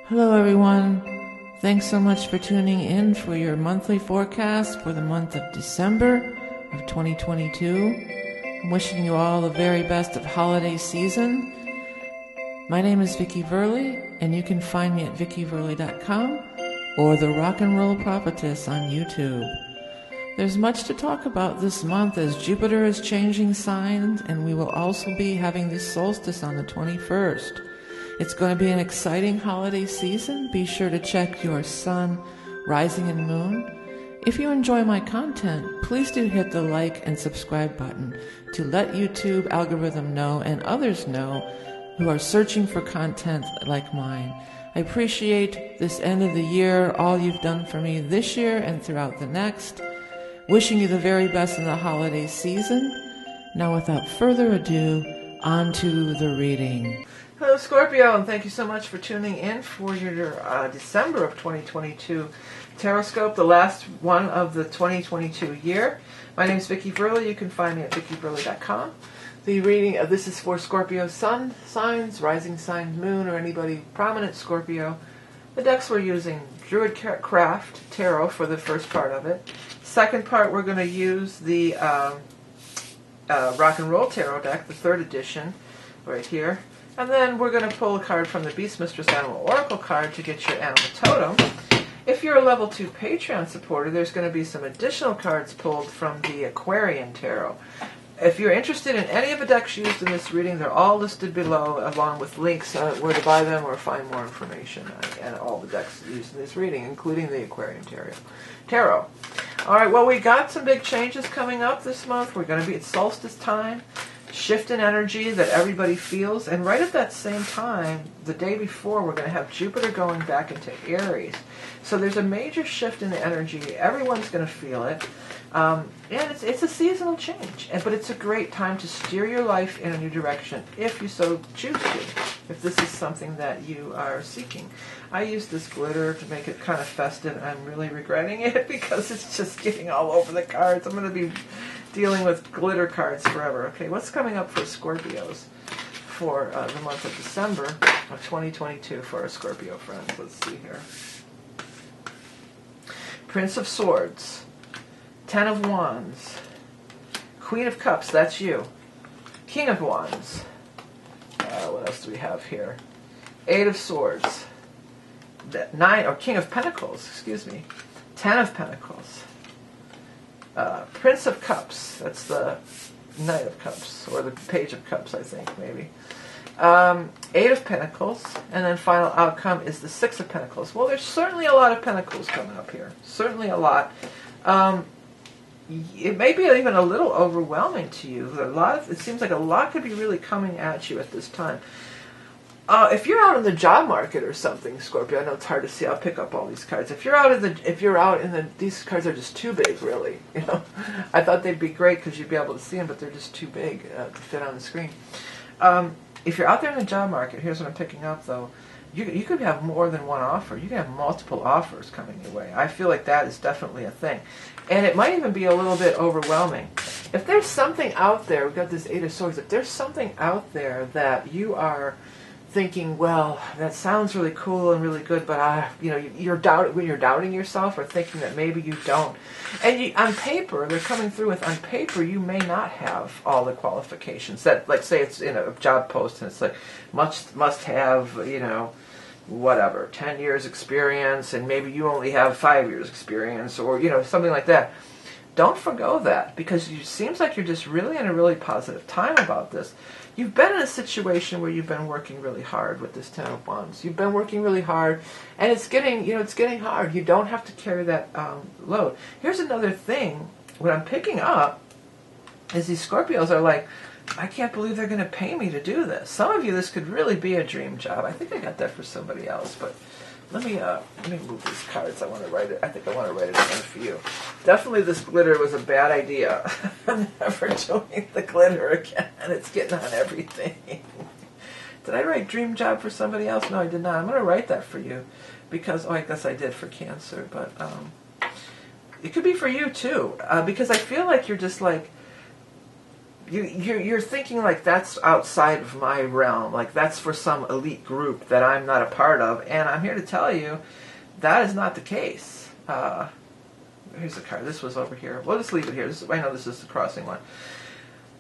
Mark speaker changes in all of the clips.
Speaker 1: Hello everyone. Thanks so much for tuning in for your monthly forecast for the month of December of 2022. I'm wishing you all the very best of holiday season. My name is Vickieverlie, and you can find me at vickieverlie.com or the Rock and Roll Prophetess on YouTube. There's much to talk about this month as Jupiter is changing signs, and we will also be having the solstice on the 21st. It's going to be an exciting holiday season. Be sure to check your sun, rising, and moon. If you enjoy my content, please do hit the like and subscribe button to let YouTube algorithm know and others know who are searching for content like mine. I appreciate this end of the year, all you've done for me this year and throughout the next. Wishing you the very best in the holiday season. Now, without further ado, on to the reading. Hello Scorpio, and thank you so much for tuning in for your December of 2022 Taroscope, the last one of the 2022 year. My name is Vickieverlie. You can find me at vickieverlie.com. The reading of this is for Scorpio sun signs, rising sign, moon, or anybody prominent Scorpio. The decks we're using Druidcraft Tarot for the first part of it. Second part, we're going to use the Rock and Roll Tarot deck, the third edition, right here. And then we're going to pull a card from the Beast Mistress Animal Oracle card to get your animal totem. If you're a level 2 Patreon supporter, there's going to be some additional cards pulled from the Aquarian Tarot. If you're interested in any of the decks used in this reading, they're all listed below, along with links where to buy them or find more information and all the decks used in this reading, including the Aquarian Tarot. All right, well, we got some big changes coming up this month. We're going to be at solstice time. Shift in energy that everybody feels, and right at that same time, the day before, we're going to have Jupiter going back into Aries. So there's a major shift in the energy. Everyone's going to feel it, and it's a seasonal change. But it's a great time to steer your life in a new direction if you so choose to. If this is something that you are seeking, I use this glitter to make it kind of festive, and I'm really regretting it because it's just getting all over the cards. I'm going to be dealing with glitter cards forever. Okay, what's coming up for Scorpios for the month of December of 2022 for our Scorpio friends? Let's see here. Prince of Swords, Ten of Wands, Queen of Cups, that's you, King of Wands, what else do we have here? Eight of Swords, King of Pentacles, excuse me, Ten of Pentacles, Prince of Cups, that's the Knight of Cups, or the Page of Cups, I think, maybe. Eight of Pentacles, and then final outcome is the Six of Pentacles. Well, there's certainly a lot of Pentacles coming up here. Certainly a lot. It may be even a little overwhelming to you. It seems like a lot could be really coming at you at this time. If you're out in the job market or something, Scorpio, I know it's hard to see. I'll pick up all these cards. If you're out in the, these cards are just too big, really. You know, I thought they'd be great because you'd be able to see them, but they're just too big to fit on the screen. If you're out there in the job market, here's what I'm picking up, though. You could have more than one offer. You can have multiple offers coming your way. I feel like that is definitely a thing. And it might even be a little bit overwhelming. If there's something out there, we've got this Eight of Swords, if there's something out there that you are thinking, well, that sounds really cool and really good, but when you're doubting yourself or thinking that maybe you don't. And on paper, they're coming through with, on paper, you may not have all the qualifications. That, like, say it's in a job post and it's like, must have, whatever, 10 years experience, and maybe you only have 5 years experience, or, something like that. Don't forgo that, because it seems like you're just really in a really positive time about this. You've been in a situation where you've been working really hard with this Ten of Wands. You've been working really hard, and it's getting hard. You don't have to carry that load. Here's another thing. What I'm picking up is these Scorpios are like, I can't believe they're going to pay me to do this. Some of you, this could really be a dream job. I think I got that for somebody else, but let me move these cards. I think I want to write it down for you. Definitely this glitter was a bad idea. I'm never doing the glitter again. It's getting on everything. Did I write dream job for somebody else? No, I did not. I'm going to write that for you because, I guess I did for Cancer, but it could be for you too, because I feel like you're just like, you're thinking like that's outside of my realm, like that's for some elite group that I'm not a part of, and I'm here to tell you that is not the case. Here's the card. This was over here. We'll just leave it here. I know this is the crossing one.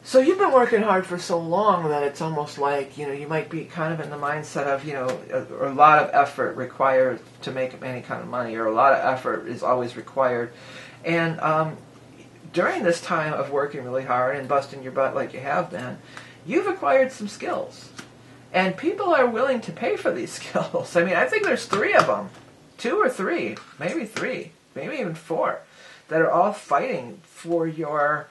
Speaker 1: So you've been working hard for so long that it's almost like, you might be kind of in the mindset of, a lot of effort required to make any kind of money, or a lot of effort is always required. And during this time of working really hard and busting your butt like you have been, you've acquired some skills. And people are willing to pay for these skills. I mean, I think there's 3 of them. 2 or 3, maybe 3, maybe even 4, that are all fighting for your,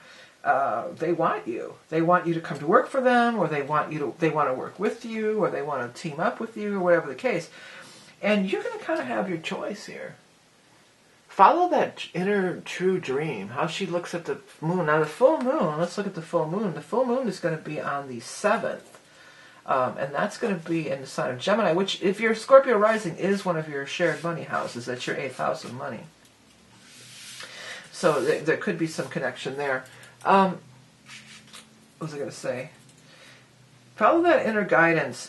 Speaker 1: they want you. They want you to come to work for them, or they want to work with you, or they want to team up with you, or whatever the case. And you're going to kind of have your choice here. Follow that inner true dream, how she looks at the moon. Now the full moon, let's look at the full moon. The full moon is going to be on the 7th. And that's going to be in the sign of Gemini, which, if your Scorpio rising, is one of your shared money houses. That's your 8th house of money. So there could be some connection there. What was I going to say? Follow that inner guidance.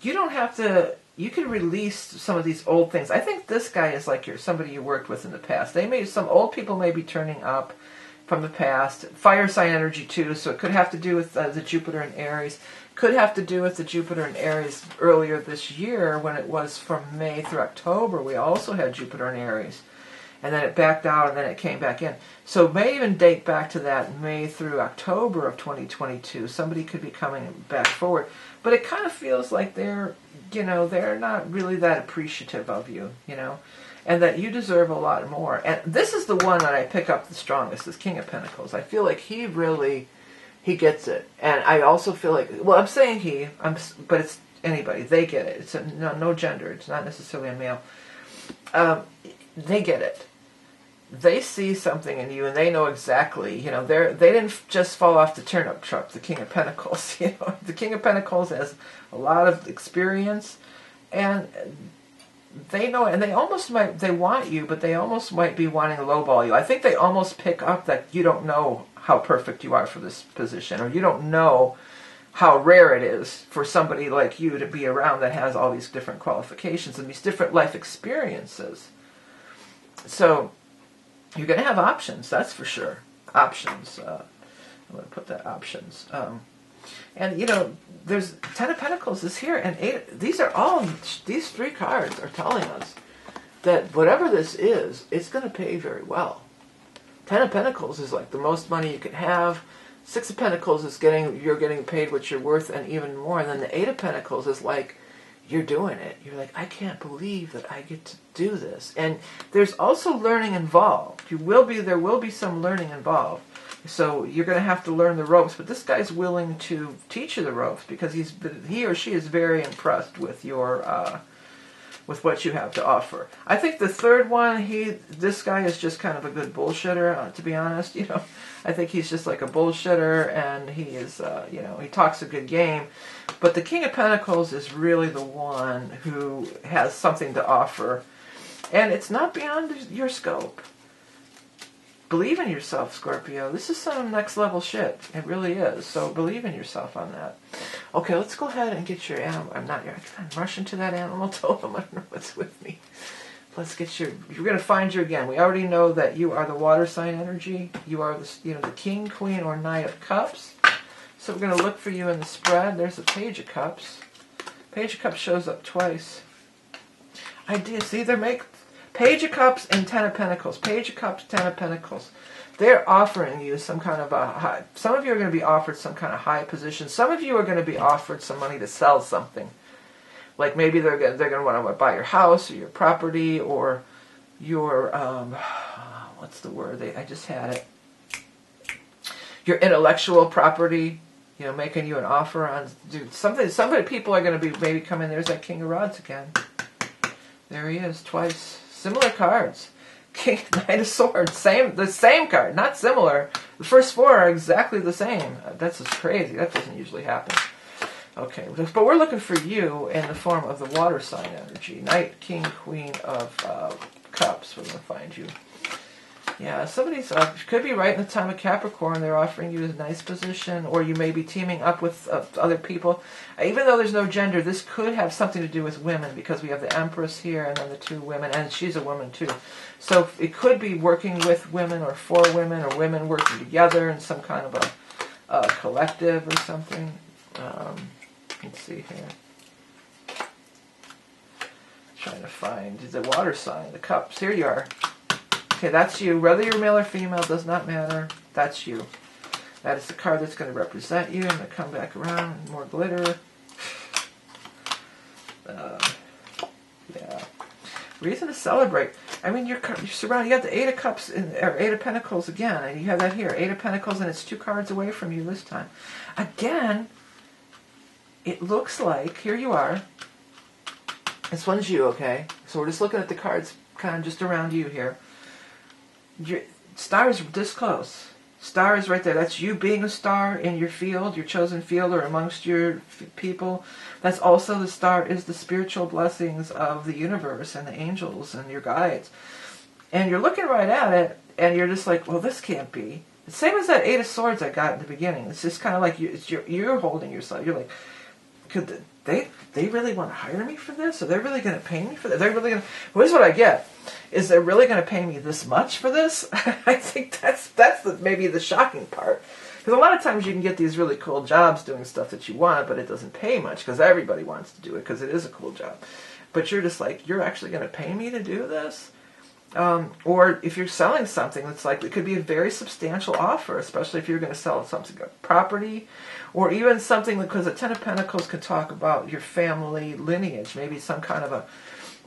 Speaker 1: You don't have to... You can release some of these old things. I think this guy is like somebody you worked with in the past. Some old people may be turning up from the past. Fire sign energy too, so it could have to do with the Jupiter and Aries. Could have to do with the Jupiter and Aries earlier this year, when it was from May through October. We also had Jupiter and Aries. And then it backed out, and then it came back in. So it may even date back to that May through October of 2022. Somebody could be coming back forward. But it kind of feels like they're not really that appreciative of you, and that you deserve a lot more. And this is the one that I pick up the strongest, is King of Pentacles. I feel like he gets it. And I also feel like, well, I'm saying but it's anybody. They get it. It's no gender. It's not necessarily a male. They get it. They see something in you, and they know exactly, they didn't just fall off the turnip truck, the King of Pentacles. The King of Pentacles has a lot of experience, and they know, and they want you, but they almost might be wanting to lowball you. I think they almost pick up that you don't know how perfect you are for this position, or you don't know how rare it is for somebody like you to be around that has all these different qualifications and these different life experiences. So you're going to have options, that's for sure. Options. I'm going to put that options. And, there's 10 of Pentacles is here, and 8. These 3 cards are telling us that whatever this is, it's going to pay very well. 10 of Pentacles is like the most money you could have. 6 of Pentacles is you're getting paid what you're worth, and even more. And then the 8 of Pentacles is like, you're doing it. You're like, I can't believe that I get to do this. And there's also learning involved. There will be some learning involved. So you're going to have to learn the ropes. But this guy's willing to teach you the ropes, because he or she is very impressed with with what you have to offer. I think the third one, this guy is just kind of a good bullshitter, to be honest. I think he's just like a bullshitter, and he is, he talks a good game. But the King of Pentacles is really the one who has something to offer. And it's not beyond your scope. Believe in yourself, Scorpio. This is some next level shit. It really is. So believe in yourself on that. Okay, let's go ahead and get your animal. I'm rushing to that animal totem. I don't know what's with me. Let's get you're going to find you again. We already know that you are the water sign energy. You are the King, Queen, or Knight of Cups. So we're going to look for you in the spread. There's the Page of Cups. Page of Cups shows up twice. I did see Page of Cups and 10 of Pentacles. Page of Cups, 10 of Pentacles. They're offering you some kind of a high. Some of you are going to be offered some kind of high position. Some of you are going to be offered some money to sell something. Like maybe they're going to want to buy your house or your property or your, what's the word? I just had it. Your intellectual property. Making you an offer on something. People are going to be maybe coming. There's that King of Rods again. There he is, twice. Similar cards. King, Knight of Swords. The same card. Not similar. The first 4 are exactly the same. That's just crazy. That doesn't usually happen. Okay, but we're looking for you in the form of the water sign energy. Knight, King, Queen of Cups. We're going to find you. Yeah, somebody's could be right in the time of Capricorn. They're offering you a nice position, or you may be teaming up with other people. Even though there's no gender, this could have something to do with women, because we have the Empress here and then the two women, and she's a woman too. So it could be working with women or for women, or women working together in some kind of a collective or something. Let's see here. Trying to find the water sign, the cups. Here you are. Okay, that's you. Whether you're male or female does not matter. That's you. That is the card that's going to represent you. I'm going to come back around. More glitter. Yeah. Reason to celebrate. I mean, you're surrounded. You got the Eight of Cups, or Eight of Pentacles again. And you have that here. Eight of Pentacles, and it's 2 cards away from you this time. Again, it looks like, here you are. This one's you, okay? So we're just looking at the cards kind of just around you here. Your star is this close. Star is right there. That's you being a star in your field, your chosen field, or amongst your people. That's also the star is the spiritual blessings of the universe and the angels and your guides. And you're looking right at it, and you're just like, well, this can't be. The same as that Eight of Swords I got in the beginning. It's just kind of like you're holding yourself. You're like, could they really want to hire me for this? Are they really going to pay me for this? They're really going to... Well, here's what I get. Is they're really going to pay me this much for this? I think that's maybe the shocking part. Because a lot of times you can get these really cool jobs doing stuff that you want, but it doesn't pay much because everybody wants to do it because it is a cool job. But you're just like, you're actually going to pay me to do this? Or if you're selling something, it's like it could be a very substantial offer, especially if you're going to sell something like property, or even something, because the Ten of Pentacles can talk about your family lineage, maybe some kind of a,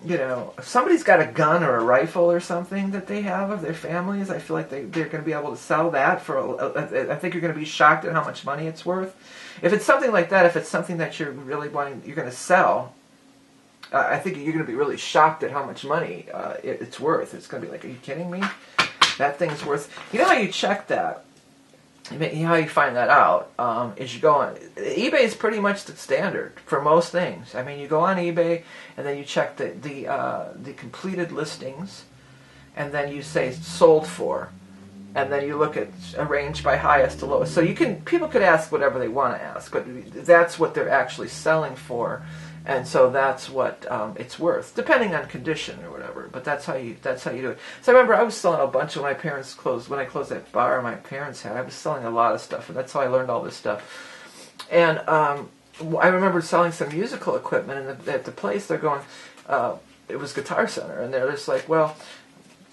Speaker 1: if somebody's got a gun or a rifle or something that they have of their families, I feel like they're going to be able to sell that for, I think you're going to be shocked at how much money it's worth. If it's something like that, if it's something that you're really wanting, you're going to sell, I think you're going to be really shocked at how much money it's worth. It's going to be like, are you kidding me? That thing's worth... You know how you check that? You know how you find that out? Is you go on... eBay is pretty much the standard for most things. I mean, you go on eBay, and then you check the completed listings, and then you say sold for, and then you look at arranged by highest to lowest. So people could ask whatever they want to ask, but that's what they're actually selling for. And so that's what it's worth, depending on condition or whatever. But that's how you do it. So I remember I was selling a bunch of my parents' clothes when I closed that bar my parents had. I was selling a lot of stuff, and that's how I learned all this stuff. And I remember selling some musical equipment, and at the place they're going, it was Guitar Center, and they're just like, well,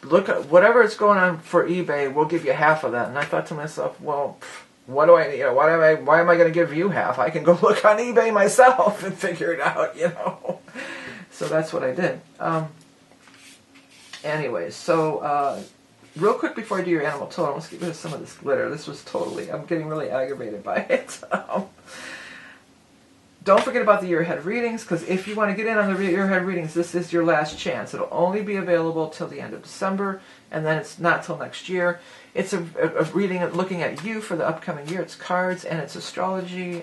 Speaker 1: look at whatever it's going on for eBay, we'll give you half of that. And I thought to myself, well, what do I, why am I going to give you half? I can go look on eBay myself and figure it out, So that's what I did. Anyways, so real quick before I do your animal totem, let's get rid of some of this glitter. This was totally, I'm getting really aggravated by it. Don't forget about the year ahead readings, because if you want to get in on the year ahead readings, this is your last chance. It'll only be available till the end of December, and then it's not till next year. It's a reading looking at you for the upcoming year. It's cards and it's astrology.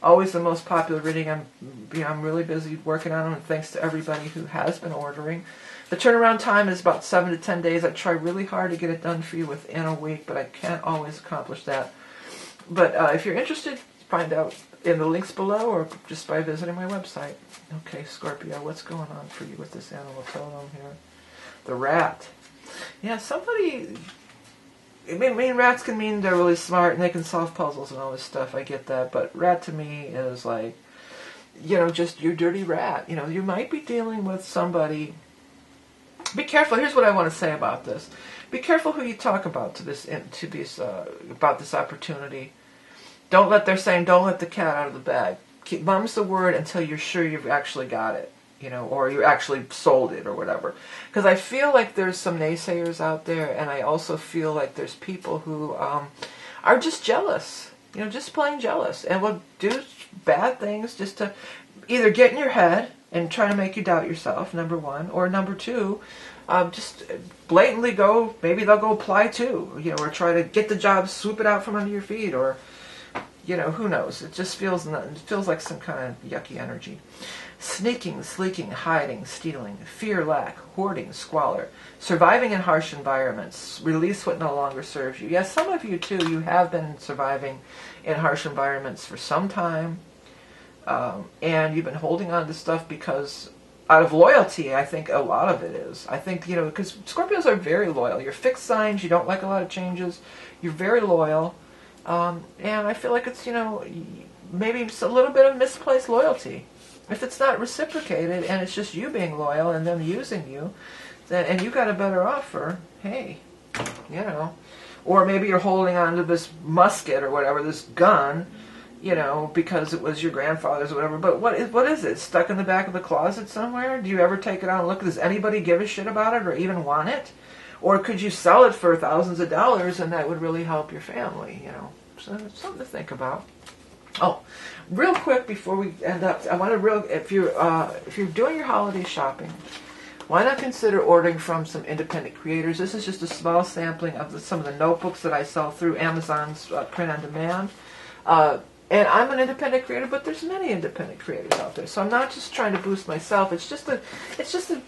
Speaker 1: Always the most popular reading. I'm really busy working on them, and thanks to everybody who has been ordering. The turnaround time is about 7 to 10 days. I try really hard to get it done for you within a week, but I can't always accomplish that. But if you're interested, find out in the links below or just by visiting my website. Okay, Scorpio, what's going on for you with this animal totem here? The rat. Yeah, somebody... I mean, rats can mean they're really smart and they can solve puzzles and all this stuff. I get that. But rat to me is like, just your dirty rat. You might be dealing with somebody. Be careful. Here's what I want to say about this. Be careful who you talk about about this opportunity. Don't let the cat out of the bag. Mum's the word until you're sure you've actually got it. Or you actually sold it or whatever. Because I feel like there's some naysayers out there, and I also feel like there's people who are just jealous. Just plain jealous. And will do bad things just to either get in your head and try to make you doubt yourself, number one. Or number two, just blatantly maybe they'll go apply too. Or try to get the job, swoop it out from under your feet, or... who knows? It just feels like some kind of yucky energy. Sneaking, sleeking, hiding, stealing, fear, lack, hoarding, squalor, surviving in harsh environments, release what no longer serves you. Yes, some of you too, you have been surviving in harsh environments for some time, and you've been holding on to stuff because out of loyalty. I think a lot of it is. I think, because Scorpios are very loyal. You're fixed signs, you don't like a lot of changes, you're very loyal, and I feel like it's, maybe just a little bit of misplaced loyalty. If it's not reciprocated and it's just you being loyal and them using you, then, and you got a better offer, hey, or maybe you're holding on to this musket or whatever, this gun, because it was your grandfather's or whatever. But what is it? Stuck in the back of the closet somewhere? Do you ever take it out and look? Does anybody give a shit about it or even want it? Or could you sell it for thousands of dollars and that would really help your family, So it's something to think about. Oh, real quick before we end up, I want to if you're doing your holiday shopping, why not consider ordering from some independent creators? This is just a small sampling of some of the notebooks that I sell through Amazon's print on demand. And I'm an independent creator, but there's many independent creators out there. So I'm not just trying to boost myself. It's just a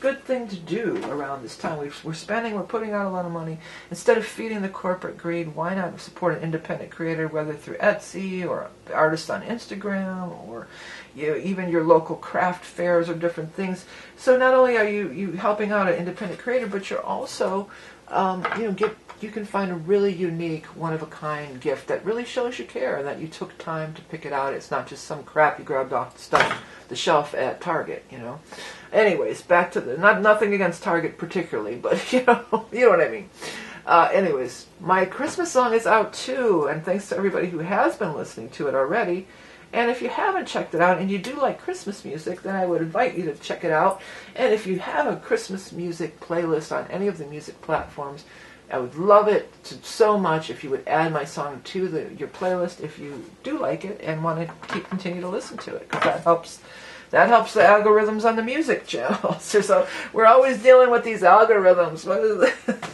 Speaker 1: good thing to do around this time. We're putting out a lot of money. Instead of feeding the corporate greed, why not support an independent creator, whether through Etsy or artists on Instagram or even your local craft fairs or different things. So not only are you helping out an independent creator, but you're also you can find a really unique, one-of-a-kind gift that really shows you care and that you took time to pick it out. It's not just some crap you grabbed off the shelf at Target, Anyways, back to nothing against Target particularly, but you know what I mean. Anyways, my Christmas song is out too, and thanks to everybody who has been listening to it already. And if you haven't checked it out and you do like Christmas music, then I would invite you to check it out. And if you have a Christmas music playlist on any of the music platforms, I would love it so much if you would add my song to your playlist if you do like it and want to continue to listen to it, because that helps the algorithms on the music channels. So we're always dealing with these algorithms.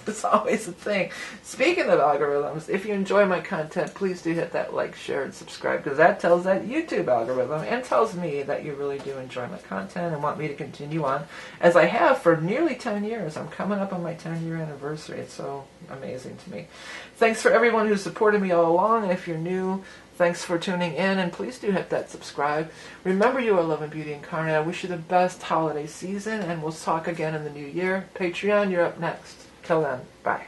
Speaker 1: It's always a thing. Speaking of algorithms, if you enjoy my content, please do hit that like, share, and subscribe, because that tells that YouTube algorithm and tells me that you really do enjoy my content and want me to continue on, as I have for nearly 10 years. I'm coming up on my 10-year anniversary. It's so amazing to me. Thanks for everyone who's supported me all along, and if you're new, thanks for tuning in, and please do hit that subscribe. Remember, you are love and beauty incarnate. I wish you the best holiday season, and we'll talk again in the new year. Patreon, you're up next. Till then, bye.